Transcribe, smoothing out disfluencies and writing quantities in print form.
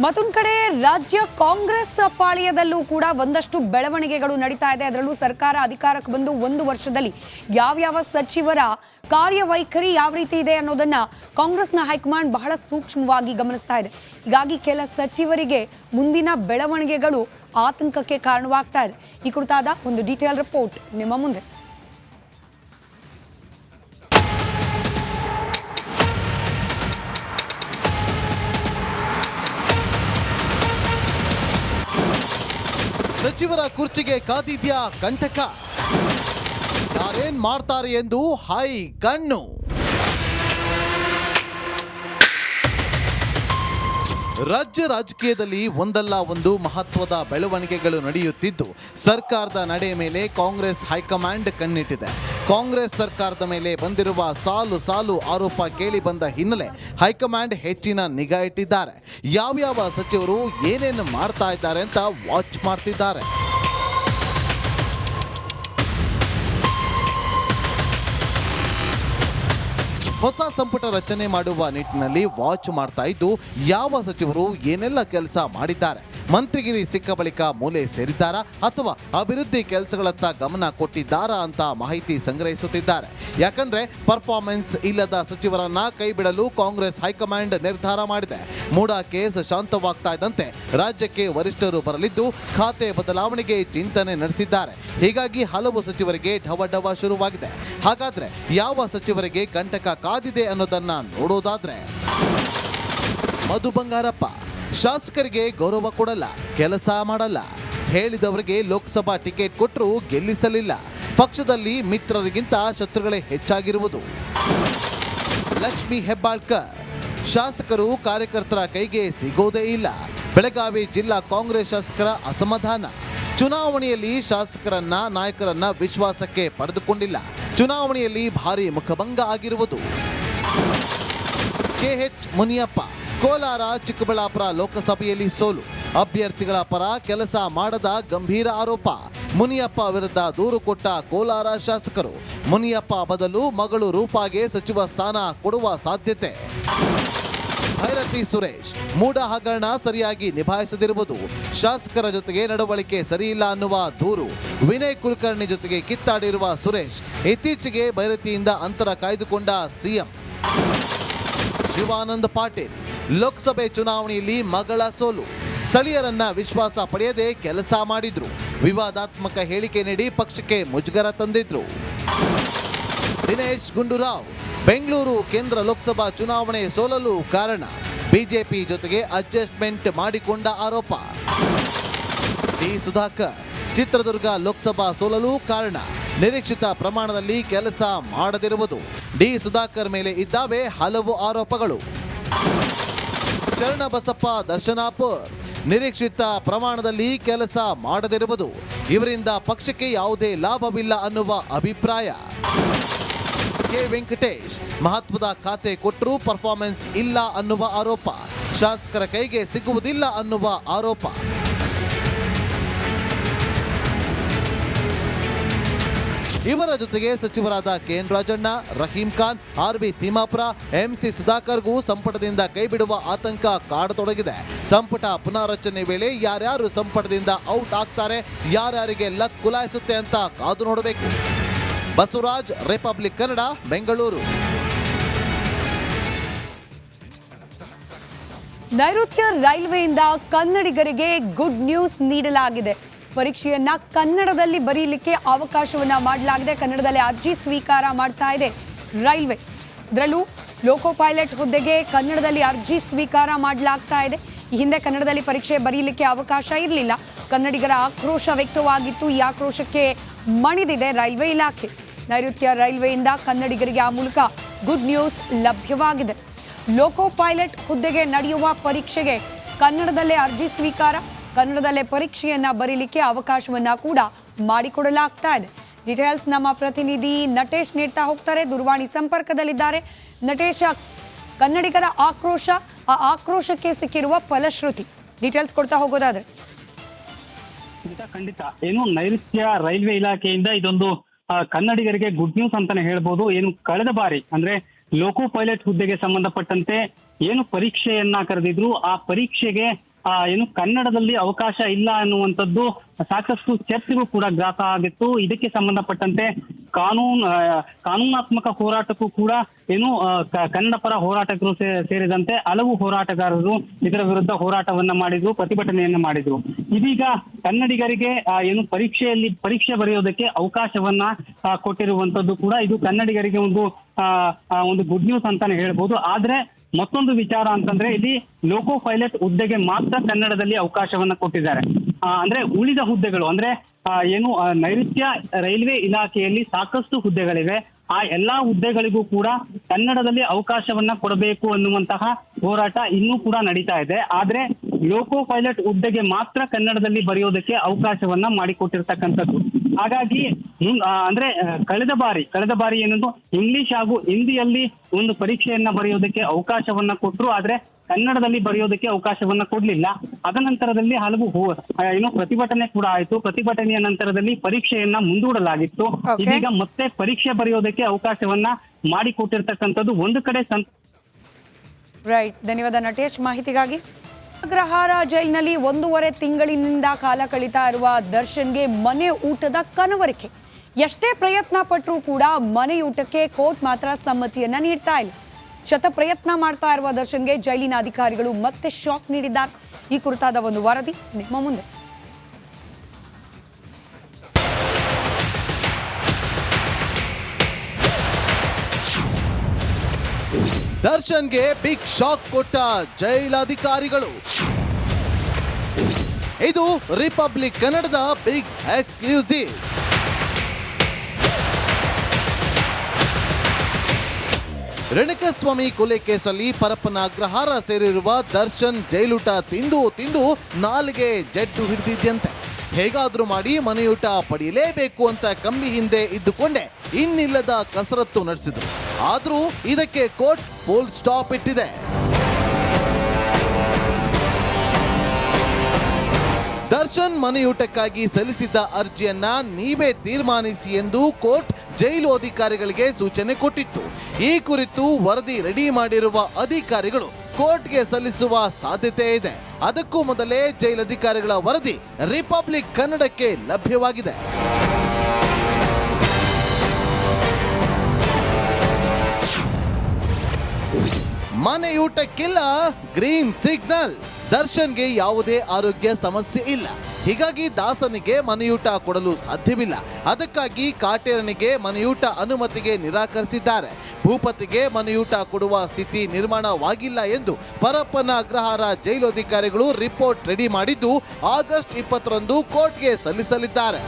ಮತ್ತೊಂದು ಕಡೆ ರಾಜ್ಯ ಕಾಂಗ್ರೆಸ್ ಪಾಳ್ಯದಲ್ಲೂ ಕೂಡ ಒಂದಷ್ಟು ಬೆಳವಣಿಗೆಗಳು ನಡೀತಾ ಇದೆ. ಅದರಲ್ಲೂ ಸರ್ಕಾರ ಅಧಿಕಾರಕ್ಕೆ ಬಂದು 1 ವರ್ಷದಲ್ಲಿ ಯಾವ ಸಚಿವರ ಕಾರ್ಯವೈಖರಿ ಯಾವ ರೀತಿ ಇದೆ ಅನ್ನೋದನ್ನ ಕಾಂಗ್ರೆಸ್ನ ಹೈಕಮಾಂಡ್ ಬಹಳ ಸೂಕ್ಷ್ಮವಾಗಿ ಗಮನಿಸ್ತಾ ಇದೆ. ಹೀಗಾಗಿ ಕೆಲ ಸಚಿವರಿಗೆ ಮುಂದಿನ ಬೆಳವಣಿಗೆಗಳು ಆತಂಕಕ್ಕೆ ಕಾರಣವಾಗ್ತಾ ಇದೆ. ಈ ಕುರಿತಾದ ಒಂದು ಡೀಟೇಲ್ ರಿಪೋರ್ಟ್ ನಿಮ್ಮ ಮುಂದೆ. ಸಚಿವರ ಕುರ್ಚಿಗೆ ಕಾದಿದ್ಯಾ ಕಂಟಕ? ಯಾರೇನ್ ಮಾಡ್ತಾರೆ ಎಂದು ಹೈ ಕಣ್ಣು. ರಾಜ್ಯ ರಾಜಕೀಯದಲ್ಲಿ ಒಂದಲ್ಲ ಒಂದು ಮಹತ್ವದ ಬೆಳವಣಿಗೆಗಳು ನಡೆಯುತ್ತಿದ್ದು ಸರ್ಕಾರದ ನಡೆ ಮೇಲೆ ಕಾಂಗ್ರೆಸ್ ಹೈಕಮಾಂಡ್ ಕಣ್ಣಿಟ್ಟಿದೆ. ಕಾಂಗ್ರೆಸ್ ಸರ್ಕಾರದ ಮೇಲೆ ಬಂದಿರುವ ಸಾಲು ಆರೋಪ ಕೇಳಿ ಬಂದ ಹಿನ್ನೆಲೆ ಹೈಕಮಾಂಡ್ ಹೆಚ್ಚಿನ ನಿಗಾ ಇಟ್ಟಿದ್ದಾರೆ. ಯಾವ್ಯಾವ ಸಚಿವರು ಏನೇನು ಮಾಡ್ತಾ ಇದ್ದಾರೆ ಅಂತ ವಾಚ್ ಮಾಡ್ತಿದ್ದಾರೆ. ಹೊಸ ಸಂಪುಟ ರಚನೆ ಮಾಡುವ ನಿಟ್ಟಿನಲ್ಲಿ ವಾಚ್ ಮಾಡ್ತಾ ಇದ್ದು ಯಾವ ಸಚಿವರು ಏನೆಲ್ಲ ಕೆಲಸ ಮಾಡಿದ್ದಾರೆ, ಮಂತ್ರಿಗಿರಿ ಸಿಕ್ಕ ಬಳಿಕ ಮೂಲೆ ಸೇರಿದ್ದಾರಾ ಅಥವಾ ಅಭಿವೃದ್ಧಿ ಕೆಲಸಗಳತ್ತ ಗಮನ ಕೊಟ್ಟಿದ್ದಾರಾ ಅಂತ ಮಾಹಿತಿ ಸಂಗ್ರಹಿಸುತ್ತಿದ್ದಾರೆ. ಯಾಕಂದ್ರೆ ಪರ್ಫಾರ್ಮೆನ್ಸ್ ಇಲ್ಲದ ಸಚಿವರನ್ನ ಕೈ ಬಿಡಲು ಕಾಂಗ್ರೆಸ್ ಹೈಕಮಾಂಡ್ ನಿರ್ಧಾರ ಮಾಡಿದೆ. ಮೂಡಾ ಕೇಸ್ ಶಾಂತವಾಗ್ತಾ ಇದ್ದಂತೆ ರಾಜ್ಯಕ್ಕೆ ವರಿಷ್ಠರು ಬರಲಿದ್ದು ಖಾತೆ ಬದಲಾವಣೆಗೆ ಚಿಂತನೆ ನಡೆಸಿದ್ದಾರೆ. ಹೀಗಾಗಿ ಹಲವು ಸಚಿವರಿಗೆ ಢವಢವ ಶುರುವಾಗಿದೆ. ಹಾಗಾದ್ರೆ ಯಾವ ಸಚಿವರಿಗೆ ಕಂಟಕ ಕಾದಿದೆ ಅನ್ನೋದನ್ನ ನೋಡೋದಾದ್ರೆ, ಮಧು ಬಂಗಾರಪ್ಪ ಶಾಸಕರಿಗೆ ಗೌರವ ಕೊಡಲ್ಲ, ಕೆಲಸ ಮಾಡಲ್ಲ, ಹೇಳಿದವರಿಗೆ ಲೋಕಸಭಾ ಟಿಕೆಟ್ ಕೊಟ್ಟರೂ ಗೆಲ್ಲಿಸಲಿಲ್ಲ, ಪಕ್ಷದಲ್ಲಿ ಮಿತ್ರರಿಗಿಂತ ಶತ್ರುಗಳೇ ಹೆಚ್ಚಾಗಿರುವುದು. ಲಕ್ಷ್ಮಿ ಹೆಬ್ಬಾಳ್ಕರ್ ಶಾಸಕರು ಕಾರ್ಯಕರ್ತರ ಕೈಗೆ ಸಿಗೋದೇ ಇಲ್ಲ, ಬೆಳಗಾವಿ ಜಿಲ್ಲಾ ಕಾಂಗ್ರೆಸ್ ಶಾಸಕರ ಅಸಮಾಧಾನ. ಚುನಾವಣೆಯಲ್ಲಿ ಶಾಸಕರನ್ನ ನಾಯಕರನ್ನ ವಿಶ್ವಾಸಕ್ಕೆ ಪಡೆದುಕೊಂಡಿಲ್ಲ, ಚುನಾವಣೆಯಲ್ಲಿ ಭಾರಿ ಮುಖಭಂಗ ಆಗಿರುವುದು. KH ಮುನಿಯಪ್ಪ ಕೋಲಾರ ಚಿಕ್ಕಬಳ್ಳಾಪುರ ಲೋಕಸಭೆಯಲ್ಲಿ ಸೋಲು, ಅಭ್ಯರ್ಥಿಗಳ ಪರ ಕೆಲಸ ಮಾಡದ ಗಂಭೀರ ಆರೋಪ. ಮುನಿಯಪ್ಪ ವಿರುದ್ಧ ದೂರು ಕೊಟ್ಟ ಕೋಲಾರ ಶಾಸಕರು. ಮುನಿಯಪ್ಪ ಬದಲು ಮಗಳು ರೂಪಾಗೆ ಸಚಿವ ಸ್ಥಾನ ಕೊಡುವ ಸಾಧ್ಯತೆ. ಭೈರತಿ ಸುರೇಶ್ ಮೂಡ ಹಗರಣ ಸರಿಯಾಗಿ ನಿಭಾಯಿಸದಿರುವುದು, ಶಾಸಕರ ಜೊತೆಗೆ ನಡವಳಿಕೆ ಸರಿಯಿಲ್ಲ ಅನ್ನುವ ದೂರು. ವಿನಯ್ ಕುಲಕರ್ಣಿ ಜೊತೆಗೆ ಕಿತ್ತಾಡಿರುವ ಸುರೇಶ್, ಇತ್ತೀಚೆಗೆ ಭೈರತಿಯಿಂದ ಅಂತರ ಕಾಯ್ದುಕೊಂಡ ಸಿಎಂ. ಶಿವಾನಂದ ಪಾಟೀಲ್ ಲೋಕಸಭೆ ಚುನಾವಣೆಯಲ್ಲಿ ಮಗಳ ಸೋಲು, ಸ್ಥಳೀಯರನ್ನ ವಿಶ್ವಾಸ ಪಡೆಯದೆ ಕೆಲಸ ಮಾಡಿದ್ರು, ವಿವಾದಾತ್ಮಕ ಹೇಳಿಕೆ ನೀಡಿ ಪಕ್ಷಕ್ಕೆ ಮುಜುಗರ ತಂದಿದ್ರು. ದಿನೇಶ್ ಗುಂಡೂರಾವ್ ಬೆಂಗಳೂರು ಕೇಂದ್ರ ಲೋಕಸಭಾ ಚುನಾವಣೆ ಸೋಲಲು ಕಾರಣ ಬಿಜೆಪಿ ಜೊತೆಗೆ ಅಡ್ಜಸ್ಟ್ಮೆಂಟ್ ಮಾಡಿಕೊಂಡ ಆರೋಪ. ಡಿ ಸುಧಾಕರ್ ಚಿತ್ರದುರ್ಗ ಲೋಕಸಭಾ ಸೋಲಲು ಕಾರಣ ನಿರೀಕ್ಷಿತ ಪ್ರಮಾಣದಲ್ಲಿ ಕೆಲಸ ಮಾಡದಿರುವುದು. ಡಿ ಸುಧಾಕರ್ ಮೇಲೆ ಇದ್ದಾವೆ ಹಲವು ಆರೋಪಗಳು. ಚರಣಬಸಪ್ಪ ದರ್ಶನಾಪುರ್ ನಿರೀಕ್ಷಿತ ಪ್ರಮಾಣದಲ್ಲಿ ಕೆಲಸ ಮಾಡದಿರುವುದು, ಇವರಿಂದ ಪಕ್ಷಕ್ಕೆ ಯಾವುದೇ ಲಾಭವಿಲ್ಲ ಅನ್ನುವ ಅಭಿಪ್ರಾಯ. ಕೆ ವೆಂಕಟೇಶ್ ಮಹತ್ವದ ಖಾತೆ ಕೊಟ್ಟರೂ ಪರ್ಫಾರ್ಮೆನ್ಸ್ ಇಲ್ಲ ಅನ್ನುವ ಆರೋಪ, ಶಾಸಕರ ಕೈಗೆ ಸಿಗುವುದಿಲ್ಲ ಅನ್ನುವ ಆರೋಪ. ಇವರ ಜೊತೆಗೆ ಸಚಿವರಾದ KN Rajanna, Rahim Khan, RB Timmapur, MC ಸುಧಾಕರ್ಗೂ ಸಂಪುಟದಿಂದ ಕೈಬಿಡುವ ಆತಂಕ ಕಾಡತೊಡಗಿದೆ. ಸಂಪುಟ ಪುನಾರಚನೆ ವೇಳೆ ಯಾರ್ಯಾರು ಸಂಪುಟದಿಂದ ಔಟ್ ಆಗ್ತಾರೆ, ಯಾರ್ಯಾರಿಗೆ ಲಕ್ ಕುಲಾಯಿಸುತ್ತೆ ಅಂತ ಕಾದು ನೋಡಬೇಕು. ಬಸವರಾಜ್, ರಿಪಬ್ಲಿಕ್ ಕನ್ನಡ, ಬೆಂಗಳೂರು. ನೈಋತ್ಯ ರೈಲ್ವೆಯಿಂದ ಕನ್ನಡಿಗರಿಗೆ ಗುಡ್ ನ್ಯೂಸ್ ನೀಡಲಾಗಿದೆ. ಪರೀಕ್ಷೆಯನ್ನ ಕನ್ನಡದಲ್ಲಿ ಬರೀಲಿಕ್ಕೆ ಅವಕಾಶವನ್ನ ಮಾಡಲಾಗಿದೆ. ಕನ್ನಡದಲ್ಲಿ ಅರ್ಜಿ ಸ್ವೀಕಾರ ಮಾಡ್ತಾ ಇದೆ ರೈಲ್ವೆ. ಇದರಲ್ಲೂ ಲೋಕೋ ಪೈಲಟ್ ಹುದ್ದೆಗೆ ಕನ್ನಡದಲ್ಲಿ ಅರ್ಜಿ ಸ್ವೀಕಾರ ಮಾಡಲಾಗ್ತಾ ಇದೆ. ಈ ಹಿಂದೆ ಕನ್ನಡದಲ್ಲಿ ಪರೀಕ್ಷೆ ಬರೀಲಿಕ್ಕೆ ಅವಕಾಶ ಇರಲಿಲ್ಲ. ಕನ್ನಡಿಗರ ಆಕ್ರೋಶ ವ್ಯಕ್ತವಾಗಿತ್ತು. ಈ ಆಕ್ರೋಶಕ್ಕೆ ಮಣಿದಿದೆ ರೈಲ್ವೆ ಇಲಾಖೆ. ನೈಋತ್ಯ ರೈಲ್ವೆಯಿಂದ ಕನ್ನಡಿಗರಿಗೆ ಆ ಮೂಲಕ ಗುಡ್ ನ್ಯೂಸ್ ಲಭ್ಯವಾಗಿದೆ. ಲೋಕೋ ಪೈಲಟ್ ಹುದ್ದೆಗೆ ನಡೆಯುವ ಪರೀಕ್ಷೆಗೆ ಕನ್ನಡದಲ್ಲೇ ಅರ್ಜಿ ಸ್ವೀಕಾರ, ಕನ್ನಡದಲ್ಲೇ ಪರೀಕ್ಷೆಯನ್ನ ಬರೀಲಿಕ್ಕೆ ಅವಕಾಶವನ್ನ ಕೂಡ ಮಾಡಿಕೊಡಲಾಗ್ತಾ ಇದೆ. ಡೀಟೇಲ್ಸ್ ನಮ್ಮ ಪ್ರತಿನಿಧಿ ನಟೇಶ್ ನೀಡ್ತಾ ಹೋಗ್ತಾರೆ, ದೂರವಾಣಿ ಸಂಪರ್ಕದಲ್ಲಿದ್ದಾರೆ. ನಟೇಶ, ಕನ್ನಡಿಗರ ಆಕ್ರೋಶ, ಆ ಆಕ್ರೋಶಕ್ಕೆ ಸಿಕ್ಕಿರುವ ಫಲಶ್ರುತಿ ಡೀಟೇಲ್ಸ್ ಕೊಡ್ತಾ ಹೋಗೋದಾದ್ರೆ. ಖಂಡಿತ ಏನು ನೈಋತ್ಯ ರೈಲ್ವೆ ಇಲಾಖೆಯಿಂದ ಇದೊಂದು ಕನ್ನಡಿಗರಿಗೆ ಗುಡ್ ನ್ಯೂಸ್ ಅಂತಾನೆ ಹೇಳ್ಬೋದು. ಏನು ಕಳೆದ ಬಾರಿ ಅಂದ್ರೆ ಲೋಕೋ ಪೈಲಟ್ ಹುದ್ದೆಗೆ ಸಂಬಂಧಪಟ್ಟಂತೆ ಏನು ಪರೀಕ್ಷೆಯನ್ನ ಕರೆದಿದ್ರು ಆ ಪರೀಕ್ಷೆಗೆ ಏನು ಕನ್ನಡದಲ್ಲಿ ಅವಕಾಶ ಇಲ್ಲ ಅನ್ನುವಂಥದ್ದು ಸಾಕಷ್ಟು ಚರ್ಚೆಗೂ ಕೂಡ ಗ್ರಾಸ ಆಗಿತ್ತು. ಇದಕ್ಕೆ ಸಂಬಂಧಪಟ್ಟಂತೆ ಕಾನೂನಾತ್ಮಕ ಹೋರಾಟಕ್ಕೂ ಕೂಡ ಏನು ಕನ್ನಡ ಪರ ಹೋರಾಟಗಾರರು ಸೇರಿದಂತೆ ಹಲವು ಹೋರಾಟಗಾರರು ಇದರ ವಿರುದ್ಧ ಹೋರಾಟವನ್ನ ಮಾಡಿದ್ರು, ಪ್ರತಿಭಟನೆಯನ್ನ ಮಾಡಿದ್ರು. ಇದೀಗ ಕನ್ನಡಿಗರಿಗೆ ಏನು ಪರೀಕ್ಷೆ ಬರೆಯೋದಕ್ಕೆ ಅವಕಾಶವನ್ನ ಕೊಟ್ಟಿರುವಂತದ್ದು ಕೂಡ ಇದು ಕನ್ನಡಿಗರಿಗೆ ಒಂದು ಗುಡ್ ನ್ಯೂಸ್ ಅಂತಾನೆ ಹೇಳ್ಬೋದು. ಆದ್ರೆ ಮತ್ತೊಂದು ವಿಚಾರ ಅಂತಂದ್ರೆ ಇಲ್ಲಿ ಲೋಕೋ ಪೈಲಟ್ ಹುದ್ದೆಗೆ ಮಾತ್ರ ಕನ್ನಡದಲ್ಲಿ ಅವಕಾಶವನ್ನ ಕೊಟ್ಟಿದ್ದಾರೆ. ಅಂದ್ರೆ ಉಳಿದ ಹುದ್ದೆಗಳು ಅಂದ್ರೆ ಏನು ನೈಋತ್ಯ ರೈಲ್ವೆ ಇಲಾಖೆಯಲ್ಲಿ ಸಾಕಷ್ಟು ಹುದ್ದೆಗಳಿವೆ. ಆ ಎಲ್ಲಾ ಹುದ್ದೆಗಳಿಗೂ ಕೂಡ ಕನ್ನಡದಲ್ಲಿ ಅವಕಾಶವನ್ನ ಕೊಡಬೇಕು ಅನ್ನುವಂತಹ ಹೋರಾಟ ಇನ್ನೂ ಕೂಡ ನಡೀತಾ ಇದೆ. ಆದ್ರೆ ಲೋಕೋ ಪೈಲಟ್ ಹುದ್ದೆಗೆ ಮಾತ್ರ ಕನ್ನಡದಲ್ಲಿ ಬರೆಯೋದಕ್ಕೆ ಅವಕಾಶವನ್ನ ಮಾಡಿಕೊಟ್ಟಿರ್ತಕ್ಕಂಥದ್ದು. ಹಾಗಾಗಿ ಅಂದ್ರೆ ಕಳೆದ ಬಾರಿ ಏನಂದು ಇಂಗ್ಲಿಷ್ ಹಾಗೂ ಹಿಂದಿಯಲ್ಲಿ ಒಂದು ಪರೀಕ್ಷೆಯನ್ನ ಬರೆಯೋದಕ್ಕೆ ಅವಕಾಶವನ್ನ ಕೊಟ್ಟರು, ಆದ್ರೆ ಕನ್ನಡದಲ್ಲಿ ಬರೆಯೋದಕ್ಕೆ ಅವಕಾಶವನ್ನ ಕೊಡ್ಲಿಲ್ಲ. ಅದನಂತರದಲ್ಲಿ ಹಲವು ಏನು ಪ್ರತಿಭಟನೆ ಕೂಡ ಆಯಿತು. ಪ್ರತಿಭಟನೆಯ ನಂತರದಲ್ಲಿ ಪರೀಕ್ಷೆಯನ್ನ ಮುಂದೂಡಲಾಗಿತ್ತು. ಇದೀಗ ಮತ್ತೆ ಪರೀಕ್ಷೆ ಬರೆಯೋದಕ್ಕೆ ಅವಕಾಶವನ್ನ ಮಾಡಿಕೊಟ್ಟಿರ್ತಕ್ಕಂಥದ್ದು ಒಂದು ಕಡೆ ರೈಟ್. ಧನ್ಯವಾದ ನಟೇಶ್ ಮಾಹಿತಿಗಾಗಿ. ಅಗ್ರಹಾರ ಜೈಲಿನಲ್ಲಿ 1.5 ತಿಂಗಳಿನಿಂದ ಕಾಲ ಕಳೀತಾ ಇರುವ ದರ್ಶನ್ಗೆ ಮನೆ ಊಟದ ಕನವರಿಕೆ. ಎಷ್ಟೇ ಪ್ರಯತ್ನ ಪಟ್ಟರೂ ಕೂಡ ಮನೆ ಊಟಕ್ಕೆ ಕೋರ್ಟ್ ಮಾತ್ರ ಸಮ್ಮತಿಯನ್ನ ನೀಡ್ತಾ ಇಲ್ಲ. ಶತಪ್ರಯತ್ನ ಮಾಡ್ತಾ ಇರುವ ದರ್ಶನ್ಗೆ ಜೈಲಿನ ಅಧಿಕಾರಿಗಳು ಮತ್ತೆ ಶಾಕ್ ನೀಡಿದ್ದಾರೆ. ಈ ಕುರಿತಾದ ಒಂದು ವರದಿ ನಿಮ್ಮ ಮುಂದೆ. ದರ್ಶನ್ಗೆ ಬಿಗ್ ಶಾಕ್ ಕೊಟ್ಟ ಜೈಲಾಧಿಕಾರಿಗಳು. ಇದು ರಿಪಬ್ಲಿಕ್ ಕನ್ನಡದ ಬಿಗ್ ಎಕ್ಸ್ಕ್ಲೂಸಿವ್. ರೇಣುಕಾಸ್ವಾಮಿ ಕೊಲೆ ಕೇಸಲ್ಲಿ ಪರಪ್ಪನ ಅಗ್ರಹಾರ ಸೇರಿರುವ ದರ್ಶನ್ ಜೈಲೂಟ ತಿಂದು ನಾಲಿಗೆ ಜಡ್ಡು ಹಿಡಿದಿದ್ಯಂತೆ. ಹೇಗಾದ್ರೂ ಮಾಡಿ ಮನೆಯೂಟ ಪಡೆಯಲೇಬೇಕು ಅಂತ ಕಂಬಿ ಹಿಂದೆ ಇದ್ದುಕೊಂಡೆ ಇನ್ನಿಲ್ಲದ ಕಸರತ್ತು ನಡೆಸಿದ್ರು. ಆದ್ರೂ ಇದಕ್ಕೆ ಕೋರ್ಟ್ ಫುಲ್ ಸ್ಟಾಪ್ ಇಟ್ಟಿದೆ. ದರ್ಶನ್ ಮನೆಯೂಟಕ್ಕಾಗಿ ಸಲ್ಲಿಸಿದ್ದ ಅರ್ಜಿಯನ್ನ ನೀವೇ ತೀರ್ಮಾನಿಸಿ ಎಂದು ಕೋರ್ಟ್ ಜೈಲು ಅಧಿಕಾರಿಗಳಿಗೆ ಸೂಚನೆ ಕೊಟ್ಟಿತ್ತು. ಈ ಕುರಿತು ವರದಿ ರೆಡಿ ಮಾಡಿರುವ ಅಧಿಕಾರಿಗಳು ಕೋರ್ಟ್ಗೆ ಸಲ್ಲಿಸುವ ಸಾಧ್ಯತೆ ಇದೆ. ಅದಕ್ಕೂ ಮೊದಲೇ ಜೈಲಧಿಕಾರಿಗಳ ವರದಿ ರಿಪಬ್ಲಿಕ್ ಕನ್ನಡಕ್ಕೆ ಲಭ್ಯವಾಗಿದೆ. ಮನೆಯೂಟಕ್ಕಿಲ್ಲ ಗ್ರೀನ್ ಸಿಗ್ನಲ್. ದರ್ಶನ್ಗೆ ಯಾವುದೇ ಆರೋಗ್ಯ ಸಮಸ್ಯೆ ಇಲ್ಲ, ಹೀಗಾಗಿ ದಾಸನಿಗೆ ಮನೆಯೂಟ ಕೊಡಲು ಸಾಧ್ಯವಿಲ್ಲ. ಅದಕ್ಕಾಗಿ ಕಾಟೇರನಿಗೆ ಮನೆಯೂಟ ಅನುಮತಿಗೆ ನಿರಾಕರಿಸಿದ್ದಾರೆ. ಭೂಪತಿಗೆ ಮನೆಯೂಟ ಕೊಡುವ ಸ್ಥಿತಿ ನಿರ್ಮಾಣವಾಗಿಲ್ಲ ಎಂದು ಪರಪ್ಪನ ಅಗ್ರಹಾರ ಜೈಲು ಅಧಿಕಾರಿಗಳು ರಿಪೋರ್ಟ್ ರೆಡಿ ಮಾಡಿದ್ದು ಆಗಸ್ಟ್ 20ರಂದು ಕೋರ್ಟ್ಗೆ ಸಲ್ಲಿಸಲಿದ್ದಾರೆ.